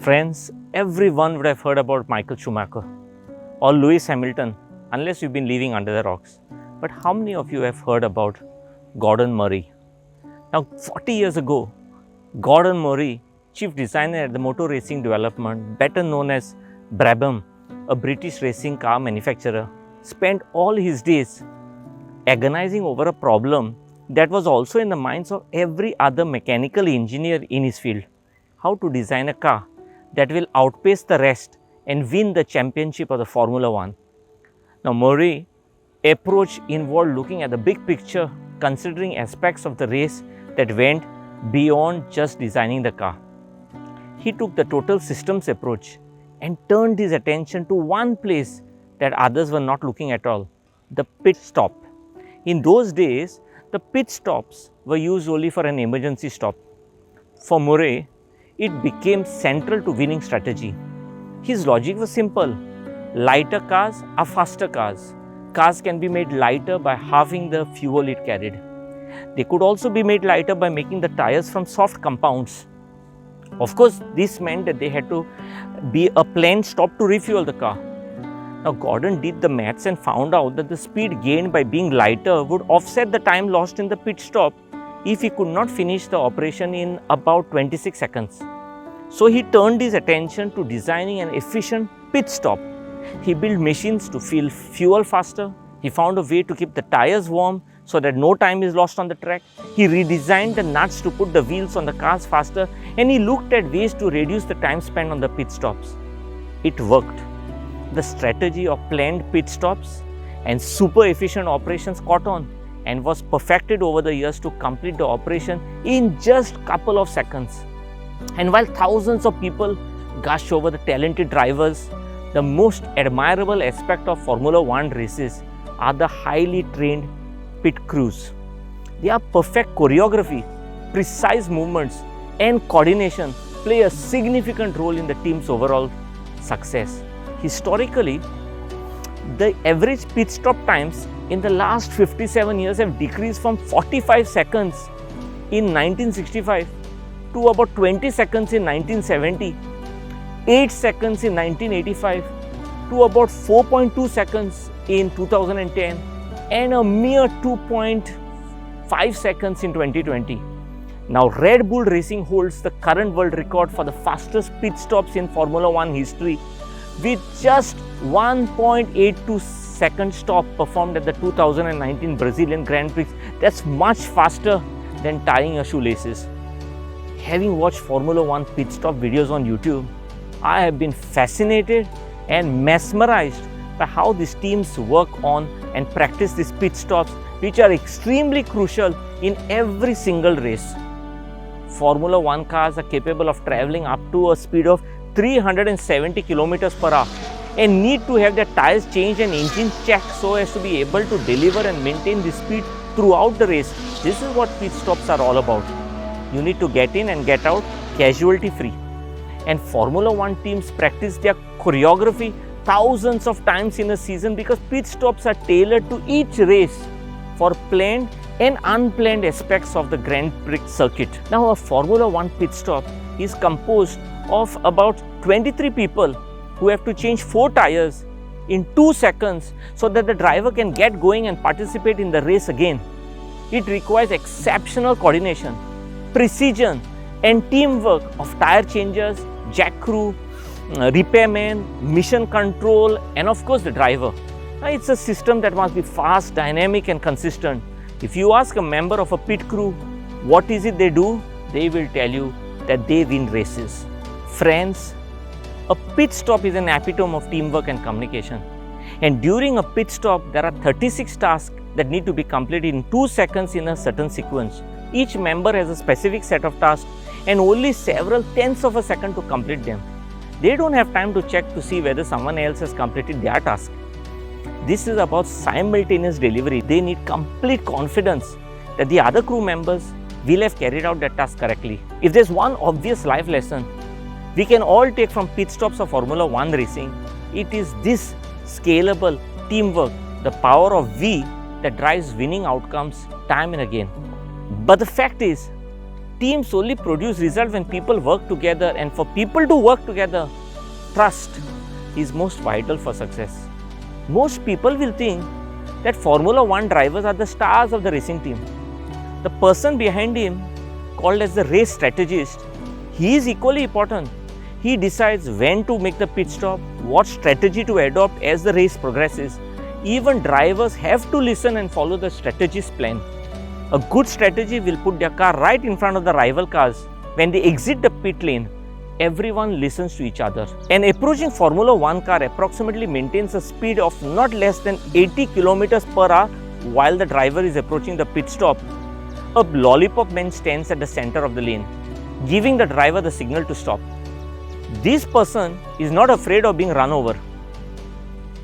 Friends, everyone would have heard about Michael Schumacher or Lewis Hamilton, unless you've been living under the rocks. But how many of you have heard about Gordon Murray? Now, 40 years ago, Gordon Murray, chief designer at the Motor Racing Development, better known as Brabham, a British racing car manufacturer, spent all his days agonizing over a problem that was also in the minds of every other mechanical engineer in his field: how to design a car that will outpace the rest and win the championship of the Formula One. Now, Murray's approach involved looking at the big picture, considering aspects of the race that went beyond just designing the car. He took the total systems approach and turned his attention to one place that others were not looking at all: the pit stop. In those days, the pit stops were used only for an emergency stop. For Murray, it became central to winning strategy. His logic was simple: lighter cars are faster cars. Cars can be made lighter by halving the fuel it carried. They could also be made lighter by making the tires from soft compounds. Of course, this meant that they had to be a planned stop to refuel the car. Now, Gordon did the maths and found out that the speed gained by being lighter would offset the time lost in the pit stop if he could not finish the operation in about 26 seconds. So he turned his attention to designing an efficient pit stop. He built machines to fill fuel faster. He found a way to keep the tires warm so that no time is lost on the track. He redesigned the nuts to put the wheels on the cars faster, and he looked at ways to reduce the time spent on the pit stops. It worked. The strategy of planned pit stops and super efficient operations caught on and was perfected over the years to complete the operation in just a couple of seconds. And while thousands of people gush over the talented drivers, the most admirable aspect of Formula One races are the highly trained pit crews. Their perfect choreography, precise movements, and coordination play a significant role in the team's overall success. Historically, the average pit stop times in the last 57 years have decreased from 45 seconds in 1965 to about 20 seconds in 1970, 8 seconds in 1985 to about 4.2 seconds in 2010, and a mere 2.5 seconds in 2020. Now, Red Bull Racing holds the current world record for the fastest pit stops in Formula One history, with just 1.82 second stop performed at the 2019 Brazilian Grand Prix. That's much faster than tying your shoelaces. Having watched Formula One pit stop videos on YouTube, I have been fascinated and mesmerized by how these teams work on and practice these pit stops, which are extremely crucial in every single race. Formula One cars are capable of traveling up to a speed of 370 kilometers per hour and need to have their tires changed and engine checked so as to be able to deliver and maintain the speed throughout the race. This is what pit stops are all about. You need to get in and get out casualty free. And Formula One teams practice their choreography thousands of times in a season because pit stops are tailored to each race for planned and unplanned aspects of the Grand Prix circuit. Now, a Formula One pit stop is composed of about 23 people who have to change 4 tires in 2 seconds so that the driver can get going and participate in the race again. It requires exceptional coordination, precision, and teamwork of tire changers, jack crew, repairmen, mission control, and of course the driver. Now, it's a system that must be fast, dynamic, and consistent. If you ask a member of a pit crew what is it they do, they will tell you that they win races. Friends, a pit stop is an epitome of teamwork and communication. And during a pit stop, there are 36 tasks that need to be completed in 2 seconds in a certain sequence. Each member has a specific set of tasks and only several tenths of a second to complete them. They don't have time to check to see whether someone else has completed their task. This is about simultaneous delivery. They need complete confidence that the other crew members will have carried out their task correctly. If there's one obvious life lesson we can all take from pit stops of Formula One racing, it is this scalable teamwork, the power of we that drives winning outcomes time and again. But the fact is, teams only produce results when people work together, and for people to work together, trust is most vital for success. Most people will think that Formula 1 drivers are the stars of the racing team. The person behind him, called as the race strategist, he is equally important. He decides when to make the pit stop, what strategy to adopt as the race progresses. Even drivers have to listen and follow the strategist's plan. A good strategy will put their car right in front of the rival cars. When they exit the pit lane, everyone listens to each other. An approaching Formula 1 car approximately maintains a speed of not less than 80 km per hour while the driver is approaching the pit stop. A lollipop man stands at the center of the lane, giving the driver the signal to stop. This person is not afraid of being run over.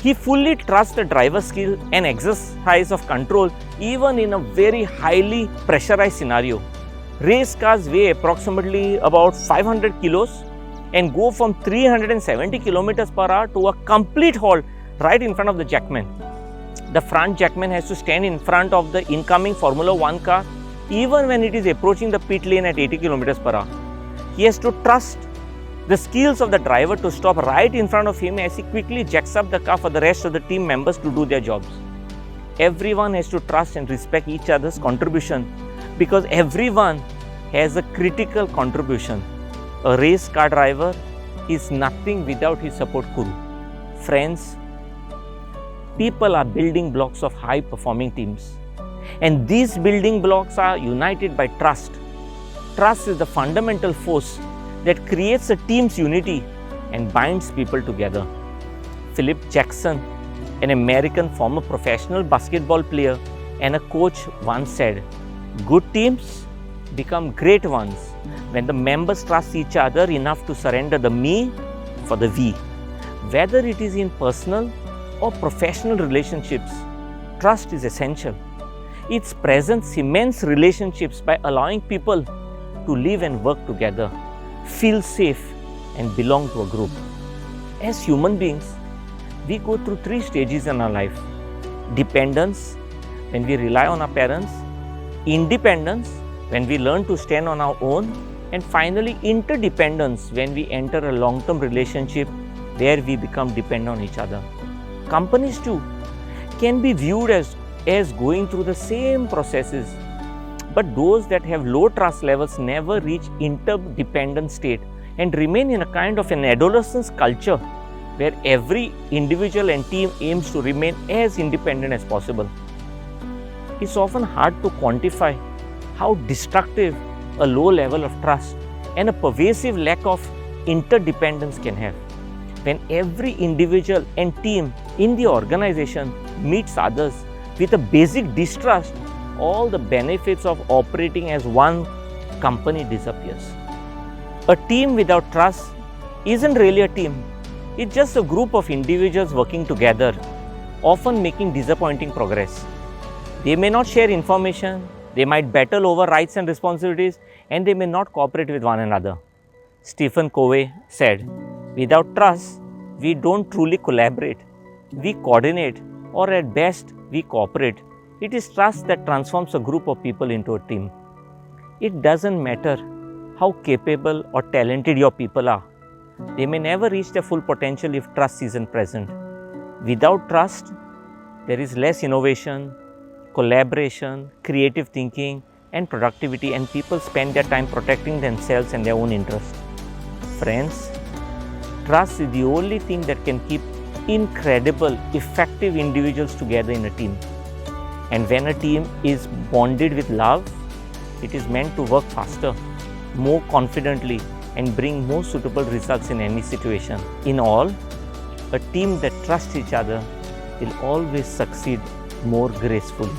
He fully trusts the driver's skill and exercise of control even in a very highly pressurized scenario. Race cars weigh approximately about 500 kilos and go from 370 kilometers per hour to a complete halt right in front of the jackman. The front jackman has to stand in front of the incoming Formula 1 car even when it is approaching the pit lane at 80 kilometers per hour. He has to trust the skills of the driver to stop right in front of him as he quickly jacks up the car for the rest of the team members to do their jobs. Everyone has to trust and respect each other's contribution because everyone has a critical contribution. A race car driver is nothing without his support crew. Friends, people are building blocks of high performing teams, and these building blocks are united by trust. Trust is the fundamental force that creates a team's unity and binds people together. Philip Jackson, an American former professional basketball player and a coach, once said, "Good teams become great ones when the members trust each other enough to surrender the me for the we." Whether it is in personal or professional relationships, trust is essential. Its presence cements relationships by allowing people to live and work together, feel safe, and belong to a group. As human beings, we go through 3 stages in our life: dependence, when we rely on our parents; independence, when we learn to stand on our own; and finally, interdependence, when we enter a long-term relationship where we become dependent on each other. Companies too can be viewed as going through the same processes, but those that have low trust levels never reach interdependent state and remain in a kind of an adolescence culture where every individual and team aims to remain as independent as possible. It's often hard to quantify how destructive a low level of trust and a pervasive lack of interdependence can have. When every individual and team in the organization meets others with a basic distrust, all the benefits of operating as one company disappears. A team without trust isn't really a team. It's just a group of individuals working together, often making disappointing progress. They may not share information, they might battle over rights and responsibilities, and they may not cooperate with one another. Stephen Covey said, "Without trust, we don't truly collaborate. We coordinate, or at best, we cooperate." It is trust that transforms a group of people into a team. It doesn't matter how capable or talented your people are. They may never reach their full potential if trust isn't present. Without trust, there is less innovation, collaboration, creative thinking, and productivity, and people spend their time protecting themselves and their own interests. Friends, trust is the only thing that can keep incredible, effective individuals together in a team. And when a team is bonded with love, it is meant to work faster, more confidently, and bring more suitable results in any situation. In all, a team that trusts each other will always succeed more gracefully.